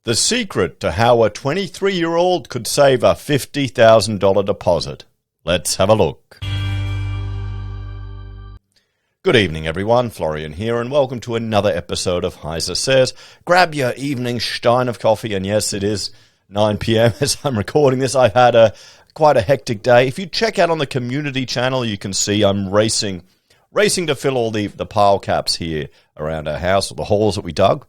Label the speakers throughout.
Speaker 1: The secret to how a 23-year-old could save a $50,000 deposit. Let's have a look. Good evening, everyone. Florian here, and welcome to another episode of HeiseSays. Grab your evening stein of coffee, and yes, it is 9 p.m. as I'm recording this. I've had quite a hectic day. If you check out on the community channel, you can see I'm racing to fill all the pile caps here around our house, or the holes that we dug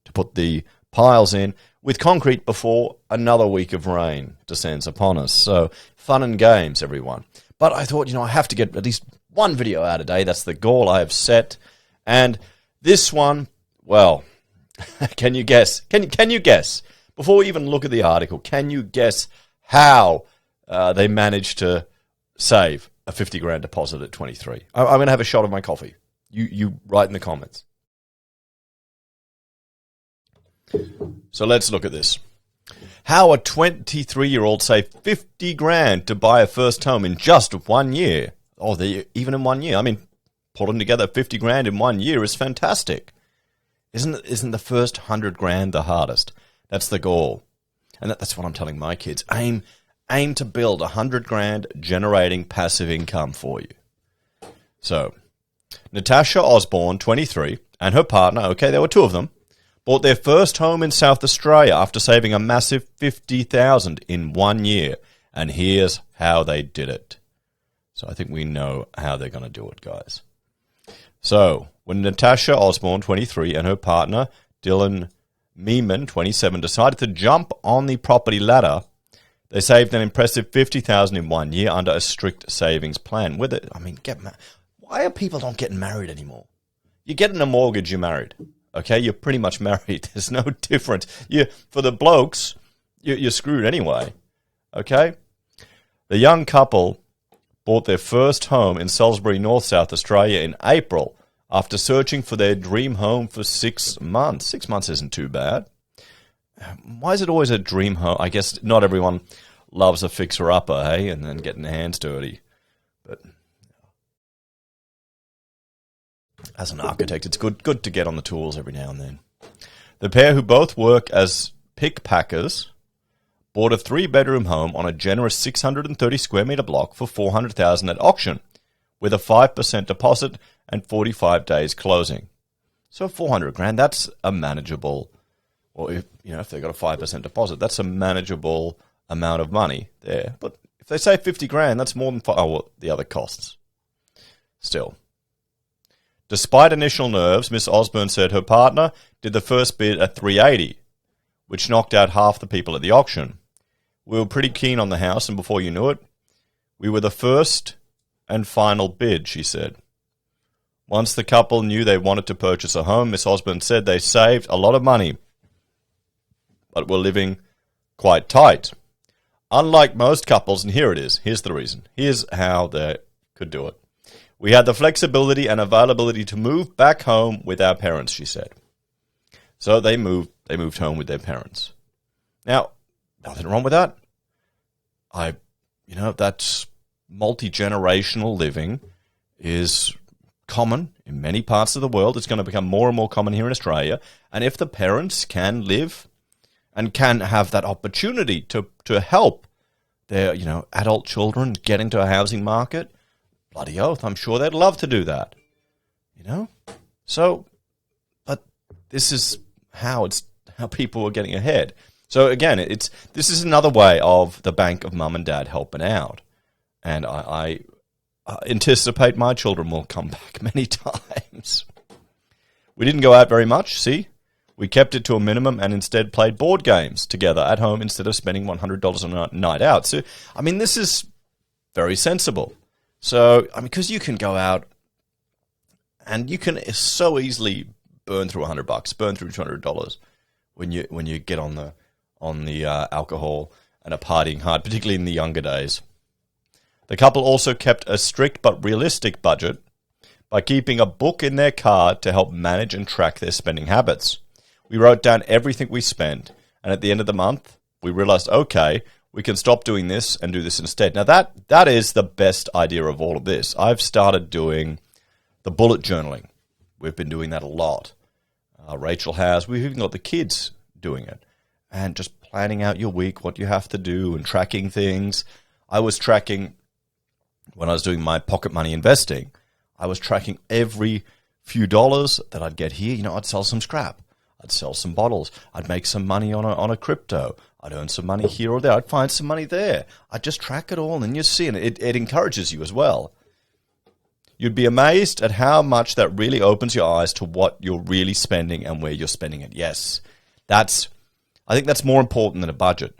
Speaker 1: to put the piles in with concrete before another week of rain descends upon us. So fun and games, everyone. But I thought, I have to get at least one video out a day. That's the goal I have set. And this one, well, can you guess? Can you guess? Before we even look at the article, can you guess how they managed to save a 50 grand deposit at 23? I'm going to have a shot of my coffee. You write in the comments. So let's look at this. How a 23-year-old saved 50 grand to buy a first home in just 1 year. Oh, even in 1 year. I mean, pulling together 50 grand in 1 year is fantastic. Isn't the first 100 grand the hardest? That's the goal. And that's what I'm telling my kids. Aim to build 100 grand generating passive income for you. So, Natasha Osborne, 23, and her partner, okay, there were two of them, bought their first home in South Australia after saving a massive $50,000 in 1 year. And here's how they did it. So I think we know how they're going to do it, guys. So when Natasha Osborne, 23, and her partner, Dylan Meeman, 27, decided to jump on the property ladder, they saved an impressive $50,000 in 1 year under a strict savings plan. Why are people not getting married anymore? You're getting a mortgage, you're married. Okay, you're pretty much married. There's no difference. For the blokes, you're screwed anyway. Okay? The young couple bought their first home in Salisbury, North South Australia in April after searching for their dream home for 6 months. 6 months isn't too bad. Why is it always a dream home? I guess not everyone loves a fixer-upper, hey, and then getting their hands dirty. But as an architect, it's good to get on the tools every now and then. The pair, who both work as pickpackers, bought a 3-bedroom home on a generous 630 square meter block for $400,000 at auction, with a 5% deposit and 45 days closing. So 400 grand, that's a manageable, or if they got a 5% deposit, that's a manageable amount of money there. But if they say 50 grand, that's more than the other costs. Still. Despite initial nerves, Miss Osborne said her partner did the first bid at $380, which knocked out half the people at the auction. We were pretty keen on the house, and before you knew it, we were the first and final bid, she said. Once the couple knew they wanted to purchase a home, Miss Osborne said they saved a lot of money, but were living quite tight. Unlike most couples, and here it is, here's the reason. Here's how they could do it. We had the flexibility and availability to move back home with our parents, she said. So they moved home with their parents. Now, nothing wrong with that. That's multi-generational living is common in many parts of the world. It's going to become more and more common here in Australia. And if the parents can live and can have that opportunity to help their, adult children get into a housing market, bloody oath, I'm sure they'd love to do that. So, but this is how people are getting ahead. So again, this is another way of the bank of mum and dad helping out. And I anticipate my children will come back many times. We didn't go out very much, see? We kept it to a minimum and instead played board games together at home instead of spending $100 a night out. So, this is very sensible. So, because you can go out and you can so easily burn through $100, burn through $200 when you get on the alcohol and are partying hard, particularly in the younger days. The couple also kept a strict but realistic budget by keeping a book in their car to help manage and track their spending habits. We wrote down everything we spent, and at the end of the month, we realized, okay, we can stop doing this and do this instead. Now, that is the best idea of all of this. I've started doing the bullet journaling. We've been doing that a lot. Rachel has. We've even got the kids doing it. and just planning out your week, what you have to do, and tracking things. I was tracking, when I was doing my pocket money investing, I was tracking every few dollars that I'd get here. I'd sell some scrap. I'd sell some bottles. I'd make some money on a crypto. I'd earn some money here or there. I'd find some money there. I'd just track it all, and you see, and it encourages you as well. You'd be amazed at how much that really opens your eyes to what you're really spending and where you're spending it. Yes, I think that's more important than a budget.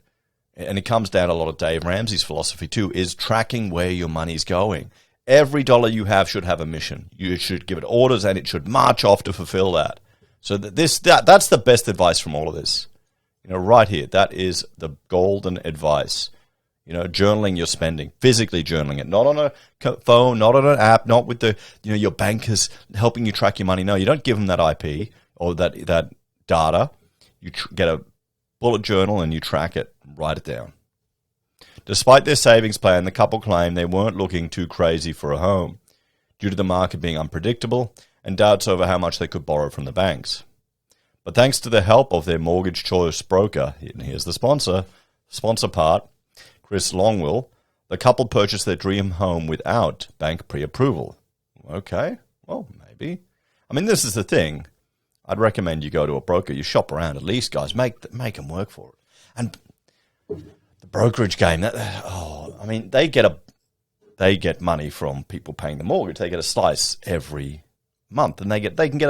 Speaker 1: And it comes down to a lot of Dave Ramsey's philosophy too, is tracking where your money's going. Every dollar you have should have a mission. You should give it orders, and it should march off to fulfill that. So that's the best advice from all of this. Right here, that is the golden advice. Journaling your spending, physically journaling it, not on a phone, not on an app, not with your bankers helping you track your money. No, you don't give them that IP or that data. You get a bullet journal and you track it, write it down. Despite their savings plan, the couple claimed they weren't looking too crazy for a home due to the market being unpredictable and doubts over how much they could borrow from the banks. But thanks to the help of their mortgage choice broker, and here's the sponsor part, Chris Longwell, the couple purchased their dream home without bank pre-approval. Okay, well, maybe. This is the thing. I'd recommend you go to a broker. You shop around at least, guys. Make them work for it. And the brokerage game, they get money from people paying the mortgage. They get a slice every month, and they can get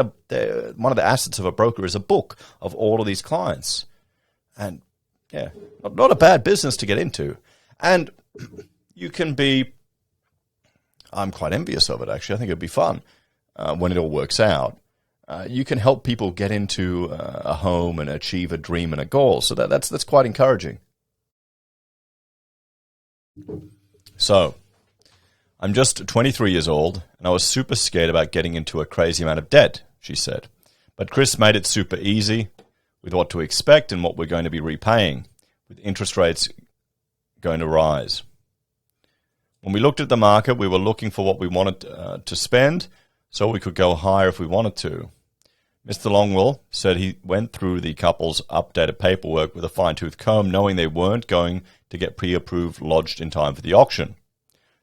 Speaker 1: one of the assets of a broker is a book of all of these clients. And yeah, not a bad business to get into. And you can be, I'm quite envious of it, actually. I think it'd be fun when it all works out. You can help people get into a home and achieve a dream and a goal. So that's quite encouraging. So, I'm just 23 years old, and I was super scared about getting into a crazy amount of debt, she said. But Chris made it super easy with what to expect and what we're going to be repaying, with interest rates going to rise. When we looked at the market, we were looking for what we wanted to spend, so we could go higher if we wanted to. Mr. Longwell said he went through the couple's updated paperwork with a fine-tooth comb, knowing they weren't going to get pre-approved lodged in time for the auction.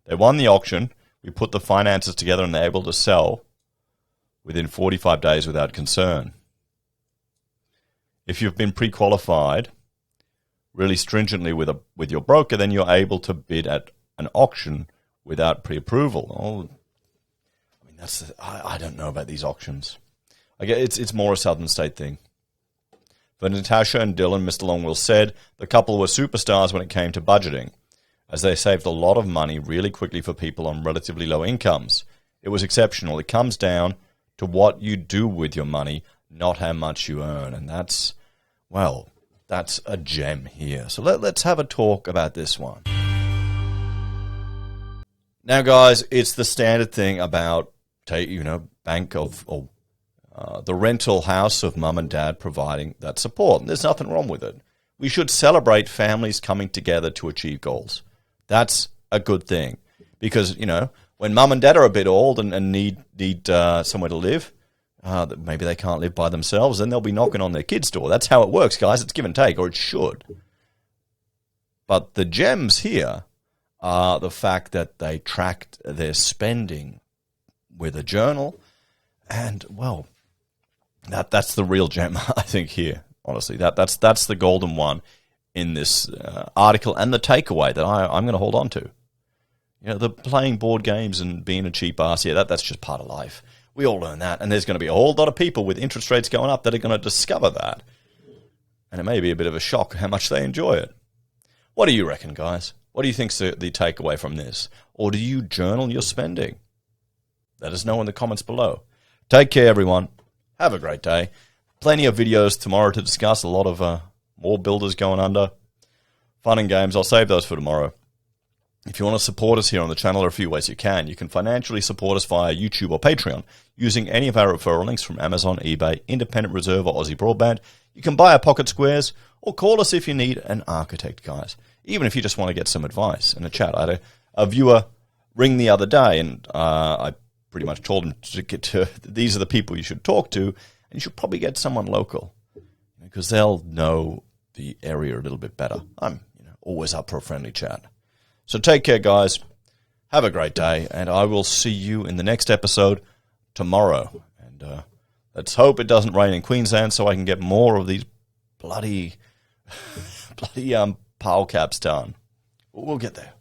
Speaker 1: They won the auction, we put the finances together, and they're able to sell within 45 days without concern. If you've been pre-qualified really stringently with your broker, then you're able to bid at an auction without pre-approval. I don't know about these auctions. I guess it's more a Southern State thing. For Natasha and Dylan, Mr. Longwell said the couple were superstars when it came to budgeting, as they saved a lot of money really quickly for people on relatively low incomes. It was exceptional. It comes down to what you do with your money, not how much you earn. And that's a gem here. So let's have a talk about this one. Now, guys, it's the standard thing about bank or the rental house of mum and dad providing that support. And there's nothing wrong with it. We should celebrate families coming together to achieve goals. That's a good thing because, when mum and dad are a bit old and need somewhere to live, maybe they can't live by themselves, then they'll be knocking on their kid's door. That's how it works, guys. It's give and take, or it should. But the gems here are the fact that they tracked their spending with a journal, and, that's the real gem, I think, here, honestly. That's the golden one in this article, and the takeaway that I'm going to hold on to. The playing board games and being a cheap ass, that's just part of life. We all learn that, and there's going to be a whole lot of people with interest rates going up that are going to discover that. And it may be a bit of a shock how much they enjoy it. What do you reckon, guys? What do you think's the takeaway from this? Or do you journal your spending? Let us know in the comments below. Take care, everyone. Have a great day. Plenty of videos tomorrow to discuss. A lot of more builders going under. Fun and games. I'll save those for tomorrow. If you want to support us here on the channel, there are a few ways you can. You can financially support us via YouTube or Patreon using any of our referral links from Amazon, eBay, Independent Reserve, or AussieBroadband. You can buy our pocket squares or call us if you need an architect, guys. Even if you just want to get some advice in a chat. I had a viewer ring the other day, and I pretty much told him to get to these are the people you should talk to, and you should probably get someone local because they'll know the area a little bit better. I'm always up for a friendly chat. So take care, guys. Have a great day, and I will see you in the next episode tomorrow. And let's hope it doesn't rain in Queensland so I can get more of these bloody pile caps done. We'll get there.